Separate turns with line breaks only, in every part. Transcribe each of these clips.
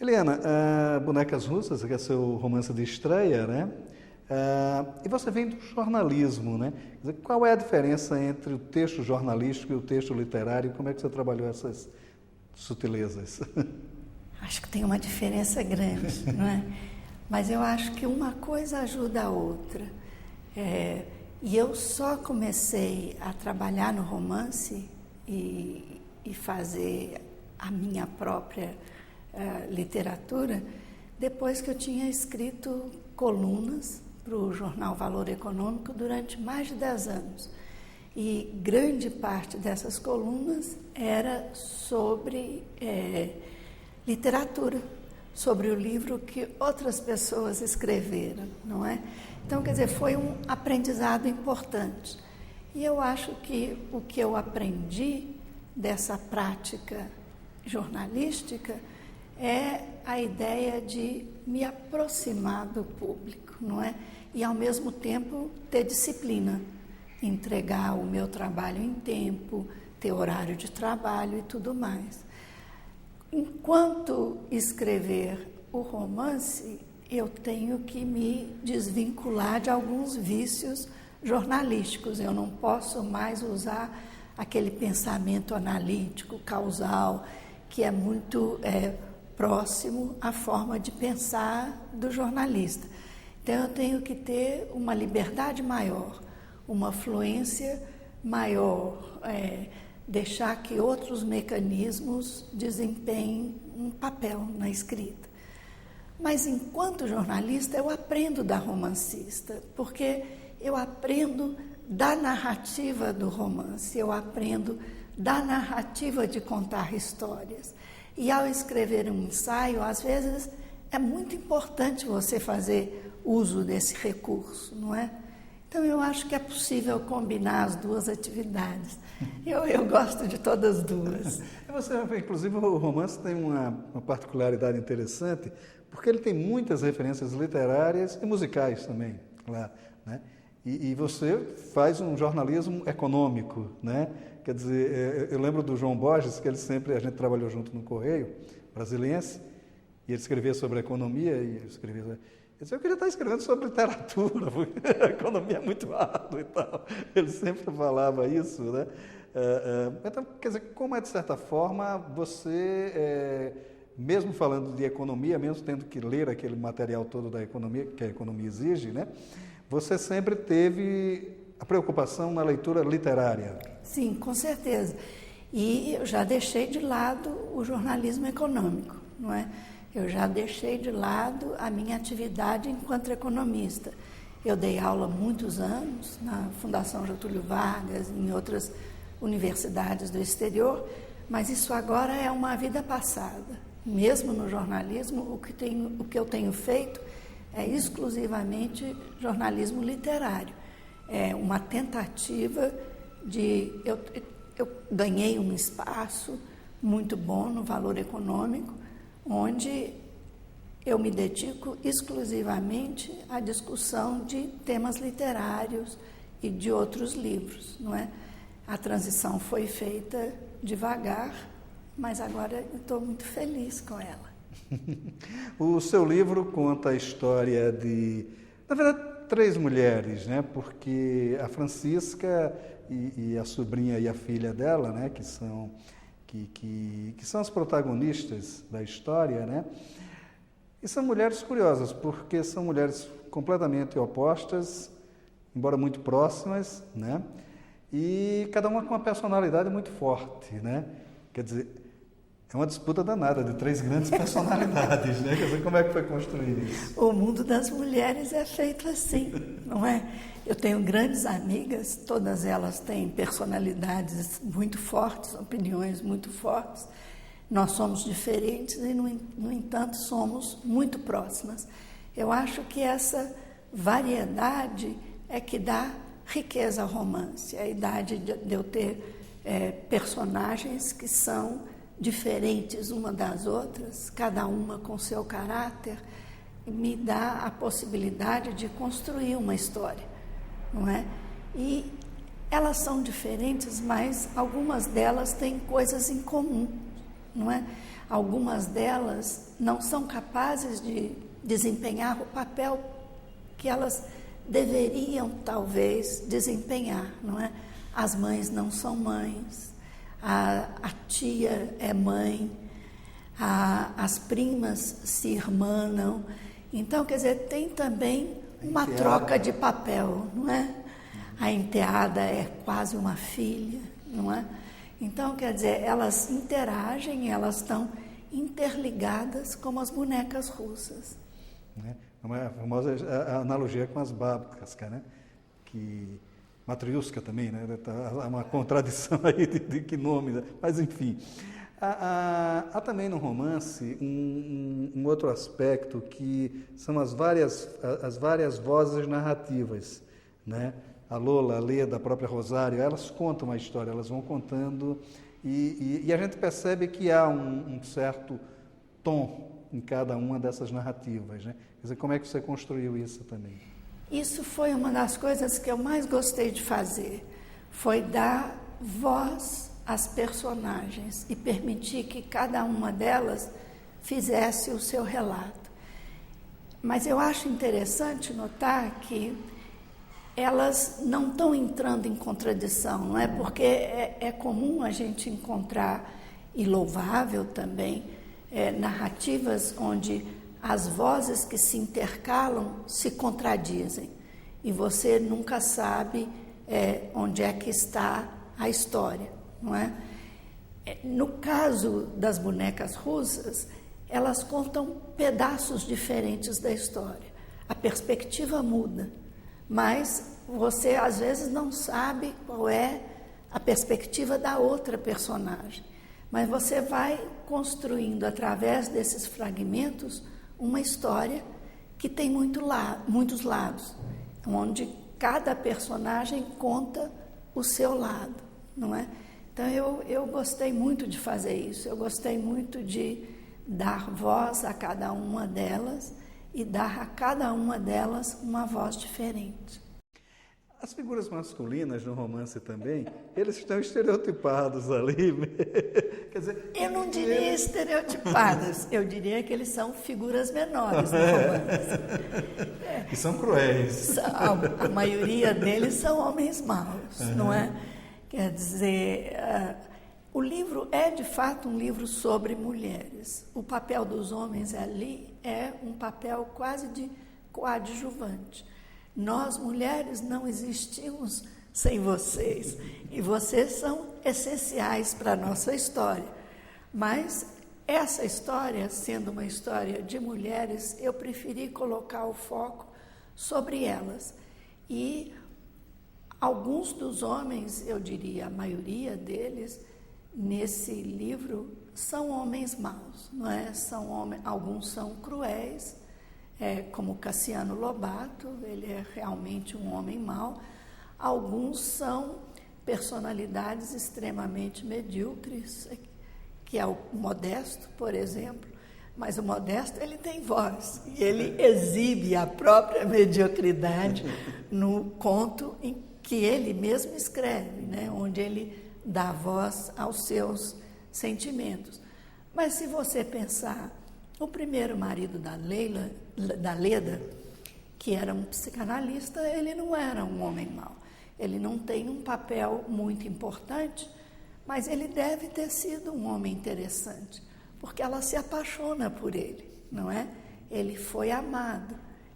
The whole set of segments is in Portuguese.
Eliana, Bonecas Russas, que é seu romance de estreia, né? E você vem do jornalismo, né? Quer dizer, qual é a diferença entre o texto jornalístico e o texto literário? Como é que você trabalhou essas sutilezas?
Acho que tem uma diferença grande, não é? Mas eu acho que uma coisa ajuda a outra. E eu só comecei a trabalhar no romance e fazer a minha própria literatura depois que eu tinha escrito colunas para o jornal Valor Econômico durante mais de 10 anos. E grande parte dessas colunas era sobre literatura, sobre o livro que outras pessoas escreveram, não é? Então, quer dizer, foi um aprendizado importante. E eu acho que o que eu aprendi dessa prática jornalística é a ideia de me aproximar do público, não é? E, ao mesmo tempo, ter disciplina, entregar o meu trabalho em tempo, ter horário de trabalho e tudo mais. Enquanto escrever o romance, eu tenho que me desvincular de alguns vícios jornalísticos. Eu não posso mais usar aquele pensamento analítico, causal, que é muito próximo à forma de pensar do jornalista. Então, eu tenho que ter uma liberdade maior, uma fluência maior, deixar que outros mecanismos desempenhem um papel na escrita. Mas, enquanto jornalista, eu aprendo da romancista, porque eu aprendo da narrativa do romance, eu aprendo da narrativa de contar histórias. E, ao escrever um ensaio, às vezes, é muito importante você fazer uso desse recurso, não é? Então, eu acho que é possível combinar as duas atividades. Eu gosto de todas as duas.
Inclusive, o romance tem uma particularidade interessante, porque ele tem muitas referências literárias e musicais também, lá, né? E você faz um jornalismo econômico, né? Quer dizer, eu lembro do João Borges, que a gente trabalhou junto no Correio Brasiliense, e ele escrevia sobre economia, e eu escrevia... Eu disse, eu queria estar escrevendo sobre literatura, porque a economia é muito árdua e tal. Ele sempre falava isso, né? Então, quer dizer, como é de certa forma, você, mesmo falando de economia, mesmo tendo que ler aquele material todo da economia, que a economia exige, né? Você sempre teve a preocupação na leitura literária.
Sim, com certeza. E eu já deixei de lado o jornalismo econômico, não é? Eu já deixei de lado a minha atividade enquanto economista. Eu dei aula há muitos anos na Fundação Getúlio Vargas, em outras universidades do exterior, mas isso agora é uma vida passada. Mesmo no jornalismo, o que eu tenho feito é exclusivamente jornalismo literário. É uma tentativa de... Eu ganhei um espaço muito bom no Valor Econômico, onde eu me dedico exclusivamente à discussão de temas literários e de outros livros, não é? A transição foi feita devagar, mas agora eu estou muito feliz com ela.
O seu livro conta a história de, na verdade, 3 mulheres, né? Porque a Francisca e a sobrinha e a filha dela, né? Que são as protagonistas da história, né? E são mulheres curiosas, porque são mulheres completamente opostas, embora muito próximas, né? E cada uma com uma personalidade muito forte, né? Quer dizer, é uma disputa danada de 3 grandes personalidades, né? Quer dizer, como é que foi construído isso?
O mundo das mulheres é feito assim, não é? Eu tenho grandes amigas, todas elas têm personalidades muito fortes, opiniões muito fortes. Nós somos diferentes e, no entanto, somos muito próximas. Eu acho que essa variedade é que dá riqueza ao romance, a idade de eu ter personagens que são diferentes uma das outras, cada uma com seu caráter, me dá a possibilidade de construir uma história, não é? E elas são diferentes, mas algumas delas têm coisas em comum, não é? Algumas delas não são capazes de desempenhar o papel que elas deveriam, talvez, desempenhar, não é? As mães não são mães, a tia é mãe, as primas se irmanam. Então, quer dizer, tem também uma troca de papel, não é? A enteada é quase uma filha, não é? Então, quer dizer, elas interagem, elas estão interligadas como as bonecas russas.
A famosa analogia com as babkas, né? Que Matriushka também, né? Há uma contradição aí de que nome, né? Mas enfim. Há também no romance um outro aspecto que são as várias vozes narrativas, né? A Lola, a Leda, a própria Rosário, elas contam a história, elas vão contando e a gente percebe que há um certo tom em cada uma dessas narrativas, né? Quer dizer, como é que você construiu isso também?
Isso foi uma das coisas que eu mais gostei de fazer, foi dar voz às personagens e permitir que cada uma delas fizesse o seu relato. Mas eu acho interessante notar que elas não estão entrando em contradição, não é? Porque é comum a gente encontrar, e louvável também, narrativas onde as vozes que se intercalam se contradizem e você nunca sabe onde é que está a história, não é? No caso das bonecas russas, elas contam pedaços diferentes da história. A perspectiva muda, mas você às vezes não sabe qual é a perspectiva da outra personagem. Mas você vai construindo através desses fragmentos uma história que tem muitos lados, onde cada personagem conta o seu lado, não é? Então eu gostei muito de fazer isso, eu gostei muito de dar voz a cada uma delas e dar a cada uma delas uma voz diferente.
As figuras masculinas no romance também, eles estão estereotipados ali. Quer dizer,
eu não diria estereotipadas, eu diria que eles são figuras menores no romance.
E são cruéis.
A maioria deles são homens maus, não é? Quer dizer, o livro é de fato um livro sobre mulheres. O papel dos homens ali é um papel quase de coadjuvante. Nós, mulheres, não existimos sem vocês, e vocês são essenciais para a nossa história. Mas essa história, sendo uma história de mulheres, eu preferi colocar o foco sobre elas. E alguns dos homens, eu diria a maioria deles, nesse livro, são homens maus, não é? Alguns são cruéis, como Cassiano Lobato, ele é realmente um homem mau. Alguns são personalidades extremamente medíocres, que é o Modesto, por exemplo. Mas o Modesto, ele tem voz, e ele exibe a própria mediocridade no conto em que ele mesmo escreve, né? Onde ele dá voz aos seus sentimentos. Mas se você pensar, o primeiro marido da Leda, que era um psicanalista, ele não era um homem mau. Ele não tem um papel muito importante, mas ele deve ter sido um homem interessante, porque ela se apaixona por ele, não é? Ele foi amado,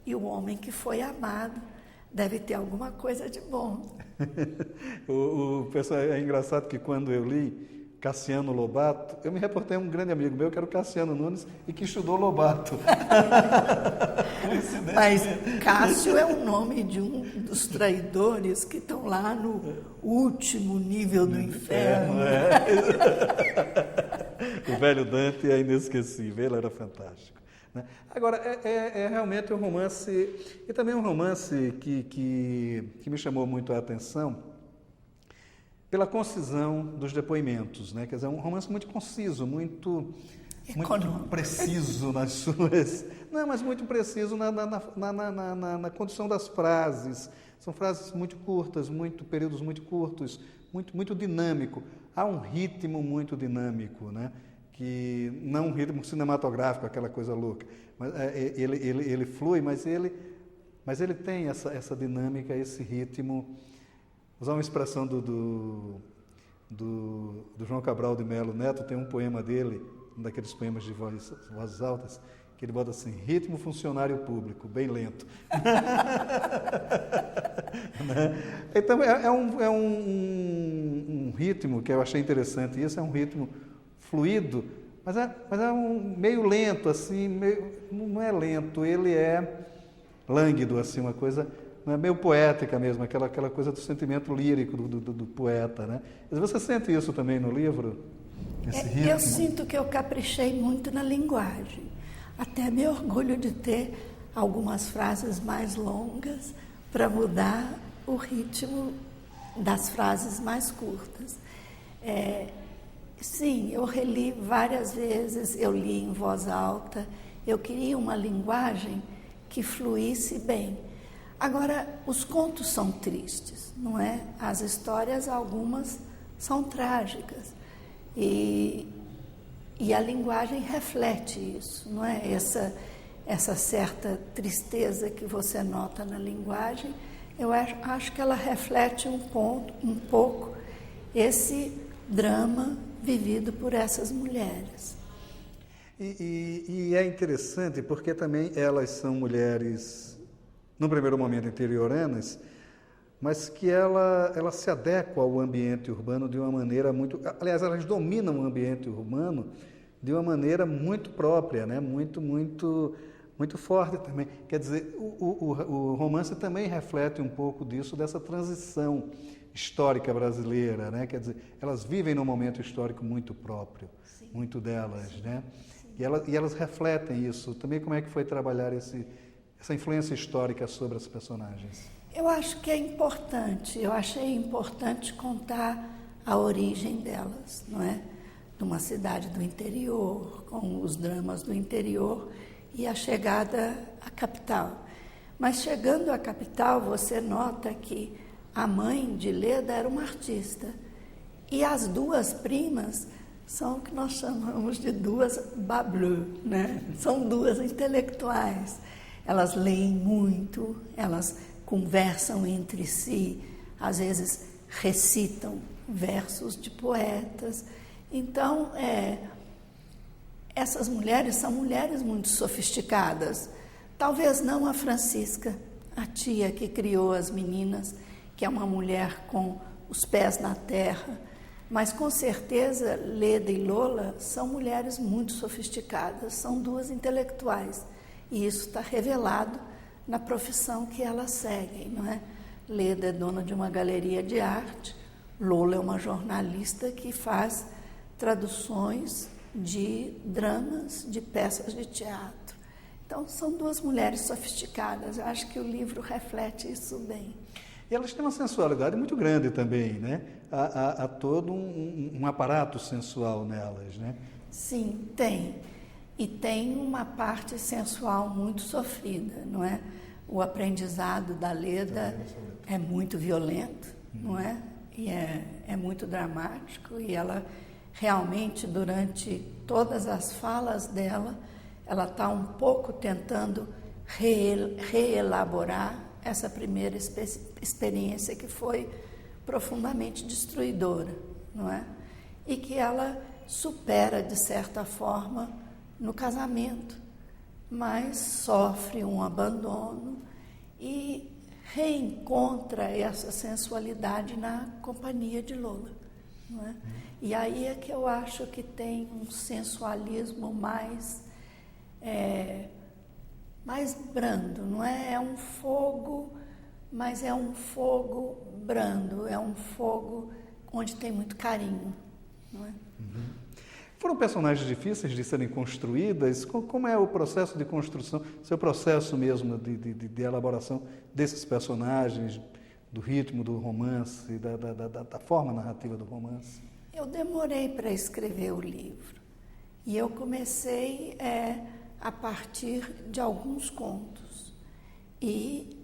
e o homem que foi amado deve ter alguma coisa de bom.
O pessoal, é engraçado que quando eu li Cassiano Lobato, eu me reportei a um grande amigo meu, que era o Cassiano Nunes, e que estudou Lobato.
Mas Cássio é o nome de um dos traidores que estão lá no último nível do inferno.
O velho Dante é inesquecível, ele era fantástico. Né? Agora, é realmente um romance, e também um romance que me chamou muito a atenção, pela concisão dos depoimentos, né? Quer dizer, é um romance muito conciso, muito preciso nas suas... Não, mas muito preciso na condução das frases. São frases muito curtas, períodos muito curtos, muito dinâmico. Há um ritmo muito dinâmico, né? que não um ritmo cinematográfico, aquela coisa louca, mas ele flui, mas ele tem essa dinâmica, esse ritmo. Vou usar uma expressão do João Cabral de Melo Neto, tem um poema dele, um daqueles poemas de vozes altas, que ele bota assim: ritmo funcionário público, bem lento. Né? Então, é um ritmo que eu achei interessante. Isso é um ritmo fluido, mas é um meio lento, assim, não é lento, ele é lânguido, assim, uma coisa, não é meio poética mesmo, aquela coisa do sentimento lírico do poeta, né? Você sente isso também no livro? Esse ritmo?
Eu sinto que eu caprichei muito na linguagem. Até me orgulho de ter algumas frases mais longas para mudar o ritmo das frases mais curtas. Sim, eu reli várias vezes, eu li em voz alta, eu queria uma linguagem que fluísse bem. Agora, os contos são tristes, não é? As histórias, algumas, são trágicas. E a linguagem reflete isso, não é? Essa certa tristeza que você nota na linguagem, eu acho que ela reflete um pouco esse drama vivido por essas mulheres.
E é interessante porque também elas são mulheres, no primeiro momento, interioranas, mas que ela se adequa ao ambiente urbano de uma maneira muito... Aliás, elas dominam o ambiente urbano de uma maneira muito própria, né? Muito forte também. Quer dizer, o romance também reflete um pouco disso, dessa transição histórica brasileira, né? Quer dizer, elas vivem num momento histórico muito próprio, sim, muito delas, sim, né? E elas refletem isso. Também como é que foi trabalhar essa influência histórica sobre as personagens?
Eu acho que é importante, eu achei importante contar a origem delas, não é? De uma cidade do interior, com os dramas do interior e a chegada à capital. Mas chegando à capital, você nota que a mãe de Leda era uma artista e as duas primas são o que nós chamamos de duas bableux, né? São duas intelectuais. Elas leem muito, elas conversam entre si, às vezes recitam versos de poetas. Então, essas mulheres são mulheres muito sofisticadas. Talvez não a Francisca, a tia que criou as meninas, que é uma mulher com os pés na terra, mas com certeza Leda e Lola são mulheres muito sofisticadas, são duas intelectuais. E isso está revelado na profissão que elas seguem, não é? Leda é dona de uma galeria de arte, Lola é uma jornalista que faz traduções de dramas, de peças de teatro. Então, são duas mulheres sofisticadas. Eu acho que o livro reflete isso bem.
E elas têm uma sensualidade muito grande também, né? Há todo um aparato sensual nelas, né?
Sim, tem. E tem uma parte sensual muito sofrida, não é? O aprendizado da Leda é muito violento, não é? E é muito dramático, e ela realmente, durante todas as falas dela, ela está um pouco tentando reelaborar essa primeira experiência que foi profundamente destruidora, não é? E que ela supera, de certa forma, no casamento, mas sofre um abandono e reencontra essa sensualidade na companhia de Lola, não é? E aí é que eu acho que tem um sensualismo mais brando, não é? É um fogo, mas é um fogo brando, é um fogo onde tem muito carinho, não é?
Uhum. Foram personagens difíceis de serem construídas? Como é o processo de construção, seu processo mesmo de elaboração desses personagens, do ritmo do romance, da forma narrativa do romance?
Eu demorei para escrever o livro e eu comecei a partir de alguns contos. E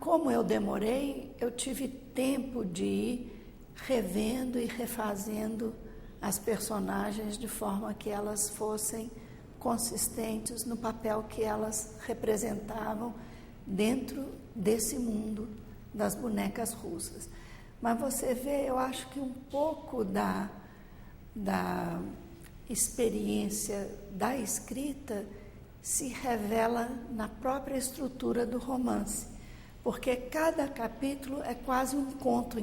como eu demorei, eu tive tempo de ir revendo e refazendo as personagens de forma que elas fossem consistentes no papel que elas representavam dentro desse mundo das bonecas russas. Mas você vê, eu acho que um pouco da experiência da escrita se revela na própria estrutura do romance, porque cada capítulo é quase um conto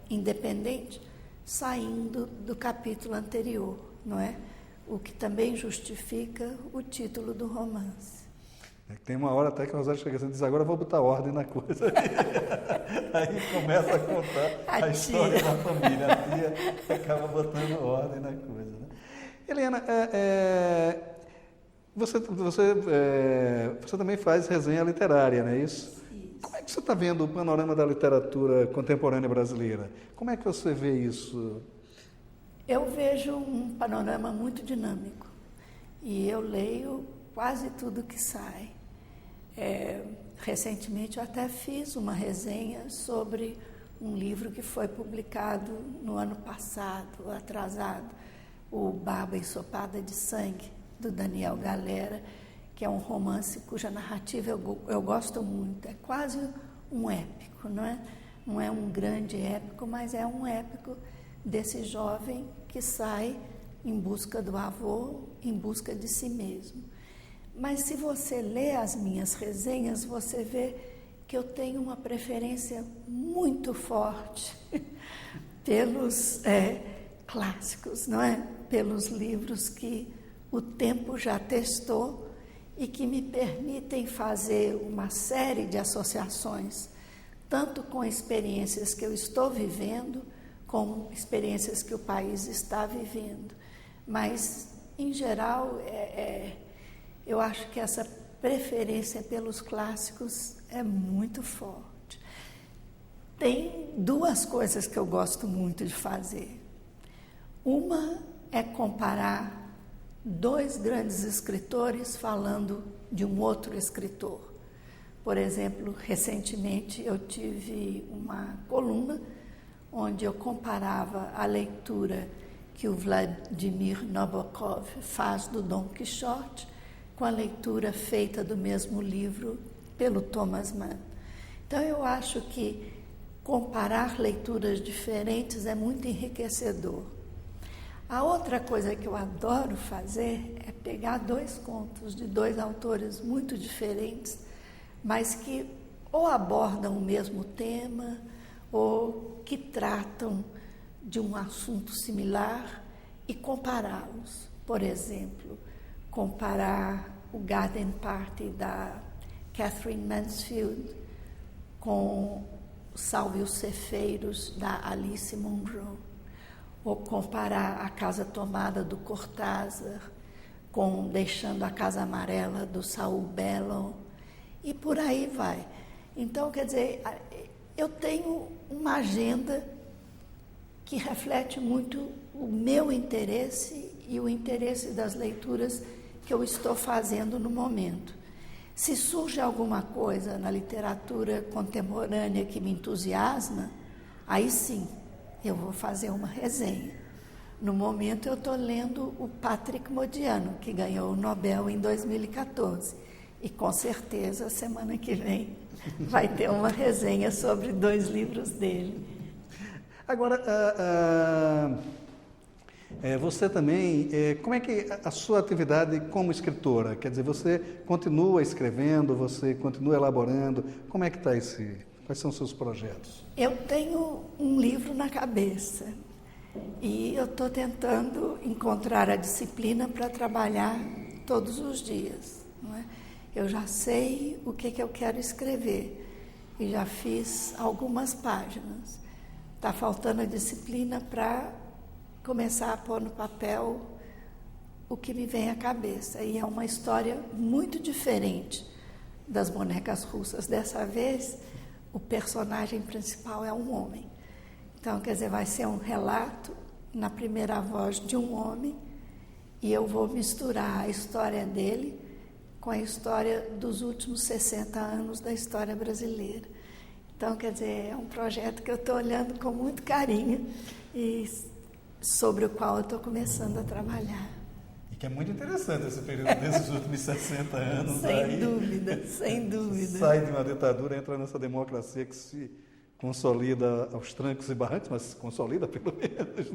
independente, saindo do capítulo anterior, não é? O que também justifica o título do romance.
Tem uma hora até que a Rosário chega assim e diz, agora eu vou botar ordem na coisa. Aí começa a contar a história da família. A tia acaba botando ordem na coisa. Né? Helena, você também faz resenha literária, não é isso? Como é que você está vendo o panorama da literatura contemporânea brasileira? Como é que você vê isso?
Eu vejo um panorama muito dinâmico e eu leio quase tudo que sai. Recentemente eu até fiz uma resenha sobre um livro que foi publicado no ano passado, atrasado, o Barba Ensopada de Sangue, do Daniel Galera, que é um romance cuja narrativa eu gosto muito. É quase um épico, não é? Não é um grande épico, mas é um épico desse jovem que sai em busca do avô, em busca de si mesmo. Mas se você lê as minhas resenhas, você vê que eu tenho uma preferência muito forte pelos clássicos, não é? Pelos livros que o tempo já testou e que me permitem fazer uma série de associações, tanto com experiências que eu estou vivendo, como experiências que o país está vivendo. Mas, em geral, eu acho que essa preferência pelos clássicos é muito forte. Tem duas coisas que eu gosto muito de fazer. Uma é comparar dois grandes escritores falando de um outro escritor. Por exemplo, recentemente eu tive uma coluna onde eu comparava a leitura que o Vladimir Nabokov faz do Dom Quixote com a leitura feita do mesmo livro pelo Thomas Mann. Então, eu acho que comparar leituras diferentes é muito enriquecedor. A outra coisa que eu adoro fazer é pegar dois contos de dois autores muito diferentes, mas que ou abordam o mesmo tema ou que tratam de um assunto similar e compará-los. Por exemplo, comparar o Garden Party da Catherine Mansfield com Salve os Cefeiros da Alice Munro, ou comparar a Casa Tomada do Cortázar com Deixando a Casa Amarela do Saul Bellow, e por aí vai. Então, quer dizer, eu tenho uma agenda que reflete muito o meu interesse e o interesse das leituras que eu estou fazendo no momento. Se surge alguma coisa na literatura contemporânea que me entusiasma, aí sim, eu vou fazer uma resenha. No momento eu estou lendo o Patrick Modiano, que ganhou o Nobel em 2014. E com certeza, semana que vem, vai ter uma resenha sobre 2 livros dele.
Agora, você também, como é que a sua atividade como escritora? Quer dizer, você continua escrevendo, você continua elaborando? Como é que está quais são os seus projetos?
Eu tenho um livro na cabeça e eu estou tentando encontrar a disciplina para trabalhar todos os dias, não é? Eu já sei o que eu quero escrever e já fiz algumas páginas. Está faltando a disciplina para começar a pôr no papel o que me vem à cabeça. E é uma história muito diferente das bonecas russas. Dessa vez, o personagem principal é um homem. Então, quer dizer, vai ser um relato na primeira voz de um homem e eu vou misturar a história dele com a história dos últimos 60 anos da história brasileira. Então, quer dizer, é um projeto que eu estou olhando com muito carinho e sobre o qual eu estou começando a trabalhar.
E que é muito interessante esse período desses últimos 60 anos.
Sem dúvida, sem dúvida.
Sai de uma ditadura, entra nessa democracia que se consolida aos trancos e barrancos, mas se consolida pelo menos,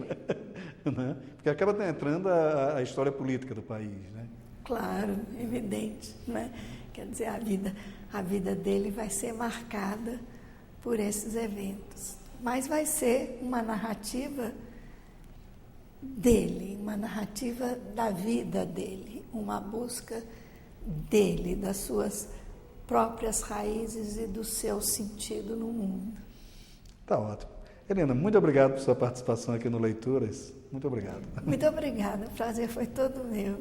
né? Porque acaba entrando a história política do país, né?
Claro, evidente, né? Quer dizer, a vida dele vai ser marcada por esses eventos. Mas vai ser uma narrativa dele, uma narrativa da vida dele, uma busca dele, das suas próprias raízes e do seu sentido no mundo.
Tá ótimo. Helena, muito obrigado por sua participação aqui no Leituras. Muito obrigado.
Muito obrigada, o prazer foi todo meu.